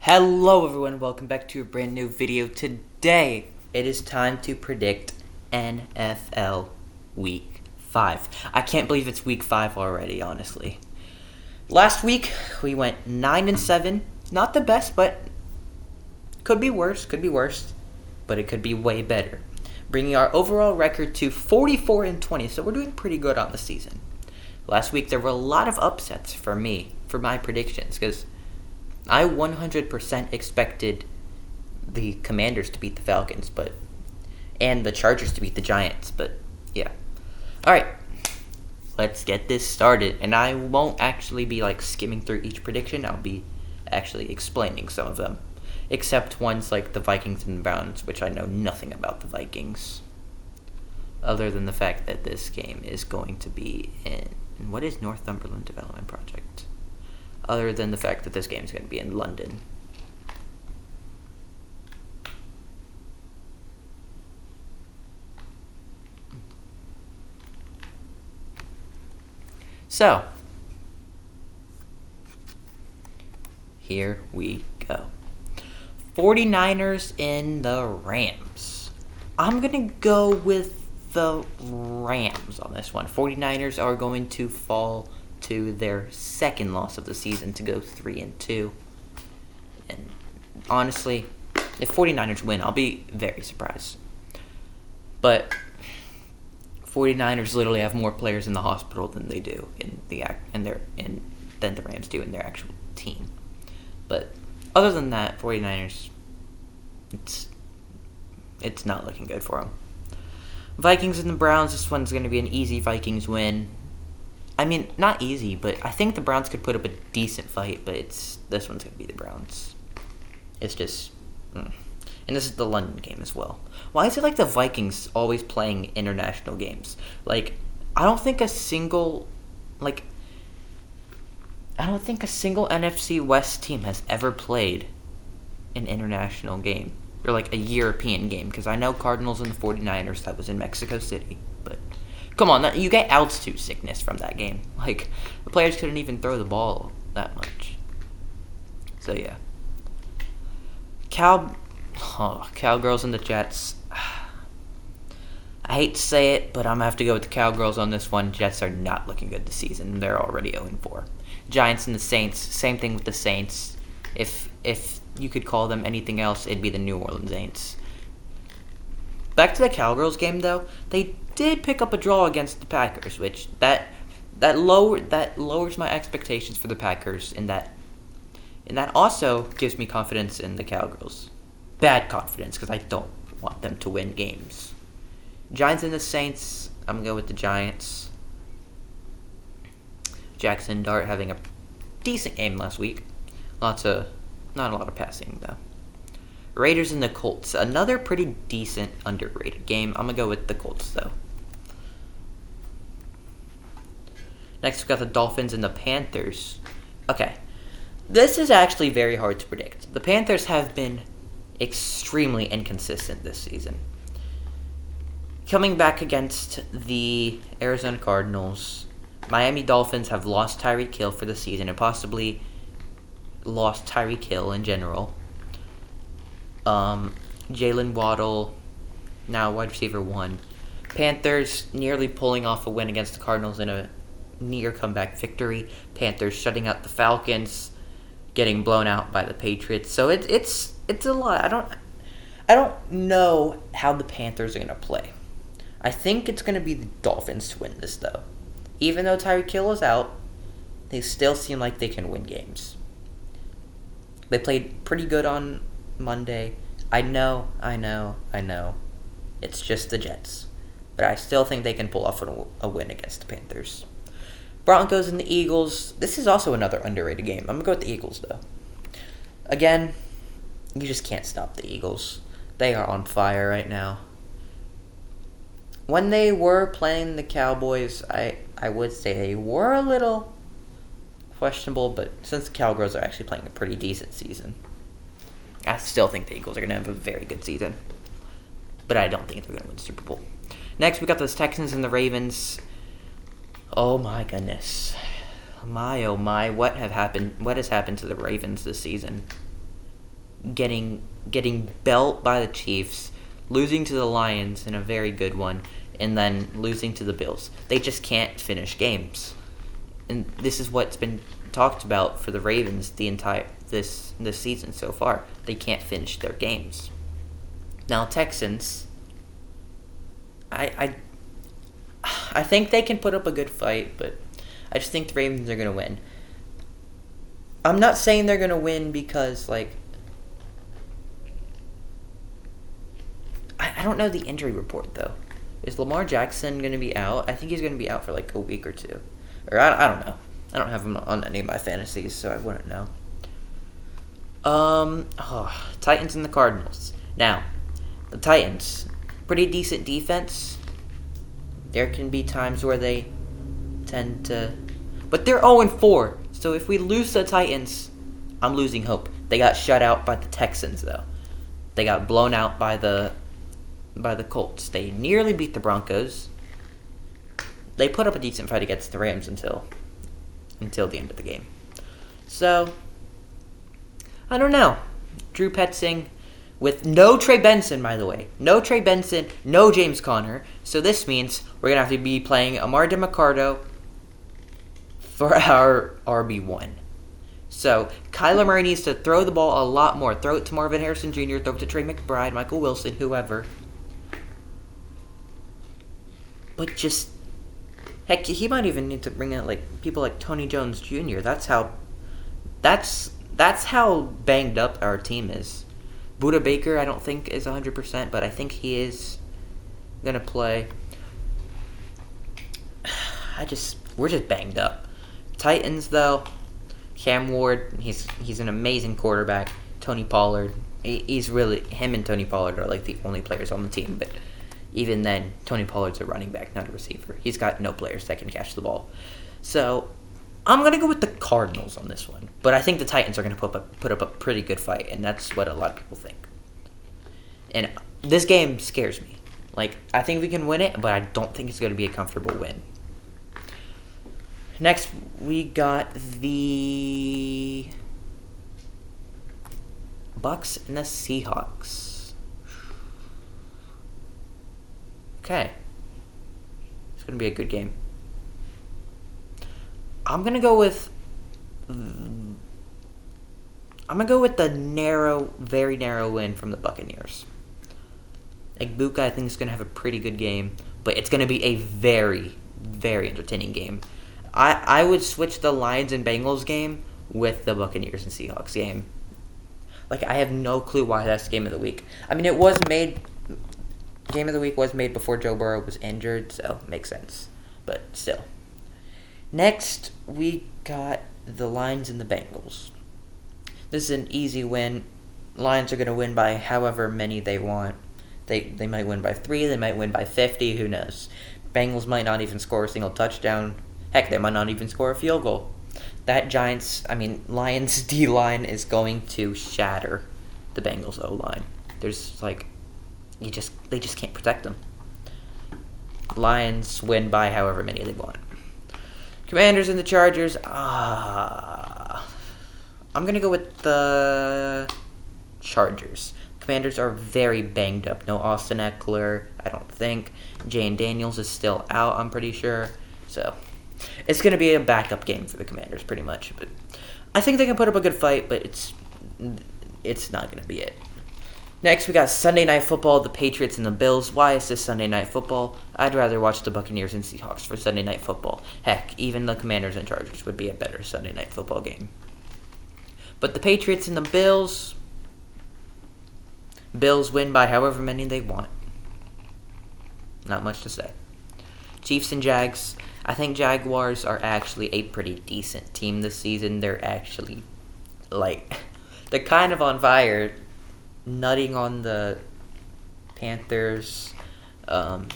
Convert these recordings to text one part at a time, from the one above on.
Hello everyone, welcome back to a brand new video. Today, it is time to predict NFL Week 5. I can't believe it's Week 5 already, honestly. Last week, we went 9-7. Not the best, but could be worse, but it could be way better. Bringing our overall record to 44-20, so we're doing pretty good on the season. Last week, there were a lot of upsets for me, for my predictions, because I 100% expected the Commanders to beat the Falcons, and the Chargers to beat the Giants, but yeah. Alright, let's get this started, and I won't actually be skimming through each prediction, I'll be actually explaining some of them, except ones like the Vikings and the Browns, which I know nothing about the Vikings, other than the fact that this game is going to be in, what is Northumberland Development Project? Other than the fact that this game is going to be in London. So, here we go. 49ers in the Rams. I'm going to go with the Rams on this one. 49ers are going to fall to their second loss of the season to go 3-2. And honestly, if 49ers win, I'll be very surprised. But 49ers literally have more players in the hospital than they do than the Rams do in their actual team. But other than that, 49ers, it's not looking good for them. Vikings and the Browns, this one's going to be an easy Vikings win. I mean, not easy, but I think the Browns could put up a decent fight, but this one's going to be the Browns. It's just... And this is the London game as well. Why is it like the Vikings always playing international games? I don't think a single NFC West team has ever played an international game. Or a European game, because I know Cardinals and the 49ers, that was in Mexico City, but... Come on, you get altitude sickness from that game. The players couldn't even throw the ball that much. So, yeah. Cowgirls and the Jets. I hate to say it, but I'm going to have to go with the Cowgirls on this one. Jets are not looking good this season. They're already 0-4. Giants and the Saints, same thing with the Saints. If you could call them anything else, it'd be the New Orleans Saints. Back to the Cowgirls game, though. They did pick up a draw against the Packers, which that lowers my expectations for the Packers, and that also gives me confidence in the Cowgirls. Bad confidence, because I don't want them to win games. Giants and the Saints, I'm going to go with the Giants. Jackson Dart having a decent game last week. Not a lot of passing, though. Raiders and the Colts, another pretty decent, underrated game. I'm going to go with the Colts, though. Next, we've got the Dolphins and the Panthers. Okay, this is actually very hard to predict. The Panthers have been extremely inconsistent this season. Coming back against the Arizona Cardinals, Miami Dolphins have lost Tyreek Hill for the season and possibly lost Tyreek Hill in general. Jalen Waddle, now wide receiver 1. Panthers nearly pulling off a win against the Cardinals in a near comeback victory. Panthers shutting out the Falcons, getting blown out by the Patriots. So it's a lot. I don't know how the Panthers are going to play. I think it's going to be the Dolphins to win this, though. Even though Tyreek Hill is out, they still seem like they can win games. They played pretty good on Monday. I know. It's just the Jets. But I still think they can pull off a win against the Panthers. Broncos and the Eagles. This is also another underrated game. I'm going to go with the Eagles, though. Again, you just can't stop the Eagles. They are on fire right now. When they were playing the Cowboys, I would say they were a little questionable, but since the Cowgirls are actually playing a pretty decent season, I still think the Eagles are going to have a very good season. But I don't think they're going to win the Super Bowl. Next, we got those Texans and the Ravens. Oh my goodness. My oh my, what has happened to the Ravens this season? getting belt by the Chiefs, losing to the Lions in a very good one, and then losing to the Bills. They just can't finish games. And this is what's been talked about for the Ravens the entire this season so far. They can't finish their games. Now Texans, I think they can put up a good fight, but I just think the Ravens are going to win. I'm not saying they're going to win because, like, I don't know the injury report, though. Is Lamar Jackson going to be out? I think he's going to be out for, like, a week or two. Or, I don't know. I don't have him on any of my fantasies, so I wouldn't know. Titans and the Cardinals. Now, the Titans, pretty decent defense. There can be times where they tend to... But they're 0-4, so if we lose the Titans, I'm losing hope. They got shut out by the Texans, though. They got blown out by the Colts. They nearly beat the Broncos. They put up a decent fight against the Rams until the end of the game. So, I don't know. Drew Petzing with no Trey Benson, by the way. No Trey Benson, no James Conner. So this means we're going to have to be playing Amar DeMarcado for our RB1. So, Kyler Murray needs to throw the ball a lot more. Throw it to Marvin Harrison Jr., throw it to Trey McBride, Michael Wilson, whoever. But just... Heck, he might even need to bring in, like, people like Tony Jones Jr. That's how banged up our team is. Budda Baker, I don't think, is 100%, but I think he is going to play. We're just banged up. Titans, though, Cam Ward, he's an amazing quarterback. Tony Pollard, he's really... Him and Tony Pollard are, like, the only players on the team, but... Even then, Tony Pollard's a running back, not a receiver. He's got no players that can catch the ball. So, I'm going to go with the Cardinals on this one. But I think the Titans are going to put up a pretty good fight, and that's what a lot of people think. And this game scares me. Like, I think we can win it, but I don't think it's going to be a comfortable win. Next, we got the Bucks and the Seahawks. Okay. It's going to be a good game. I'm going to go with the very narrow win from the Buccaneers. Egbuka, I think, is going to have a pretty good game, but it's going to be a very, very entertaining game. I would switch the Lions and Bengals game with the Buccaneers and Seahawks game. Like, I have no clue why that's game of the week. I mean, Game of the week was made before Joe Burrow was injured, so makes sense. But still. Next, we got the Lions and the Bengals. This is an easy win. Lions are going to win by however many they want. They might win by 3, they might win by 50, who knows. Bengals might not even score a single touchdown. Heck, they might not even score a field goal. Lions D-line is going to shatter the Bengals O-line. There's, like... They just can't protect them. Lions win by however many they want. Commanders and the Chargers. I'm going to go with the Chargers. Commanders are very banged up. No Austin Eckler, I don't think. Jane Daniels is still out, I'm pretty sure. So, it's going to be a backup game for the Commanders, pretty much. But I think they can put up a good fight, but it's not going to be it. Next, we got Sunday Night Football, the Patriots and the Bills. Why is this Sunday Night Football? I'd rather watch the Buccaneers and Seahawks for Sunday Night Football. Heck, even the Commanders and Chargers would be a better Sunday Night Football game. But the Patriots and the Bills win by however many they want. Not much to say. Chiefs and Jags. I think Jaguars are actually a pretty decent team this season. They're actually, they're kind of on fire. Nutting on the Panthers. What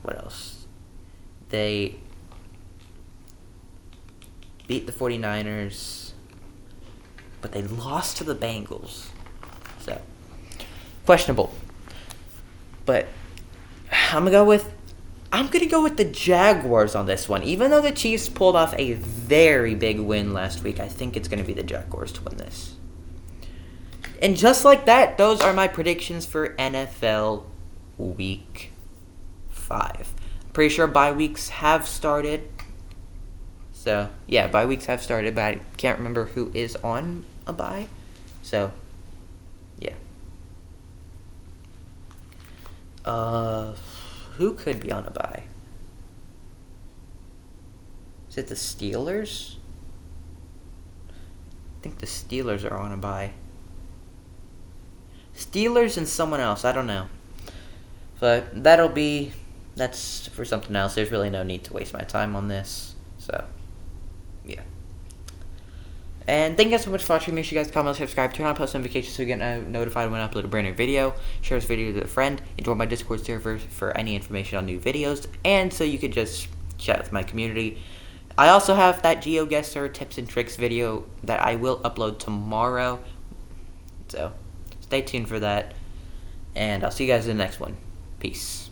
else? They beat the 49ers, but they lost to the Bengals. So, questionable. But I'm gonna go with the Jaguars on this one. Even though the Chiefs pulled off a very big win last week, I think it's gonna be the Jaguars to win this. And just like that, those are my predictions for NFL Week 5. I'm pretty sure bye weeks have started. So, yeah, bye weeks have started, but I can't remember who is on a bye. So, yeah. Who could be on a bye? Is it the Steelers? I think the Steelers are on a bye. Steelers and someone else, I don't know. But that's for something else. There's really no need to waste my time on this. So, yeah. And thank you guys so much for watching. Make sure you guys comment, subscribe, turn on post notifications so you get notified when I upload a brand new video. Share this video with a friend. And join my Discord server for any information on new videos. And so you could just chat with my community. I also have that GeoGuessr tips and tricks video that I will upload tomorrow. So, stay tuned for that. And I'll see you guys in the next one. Peace.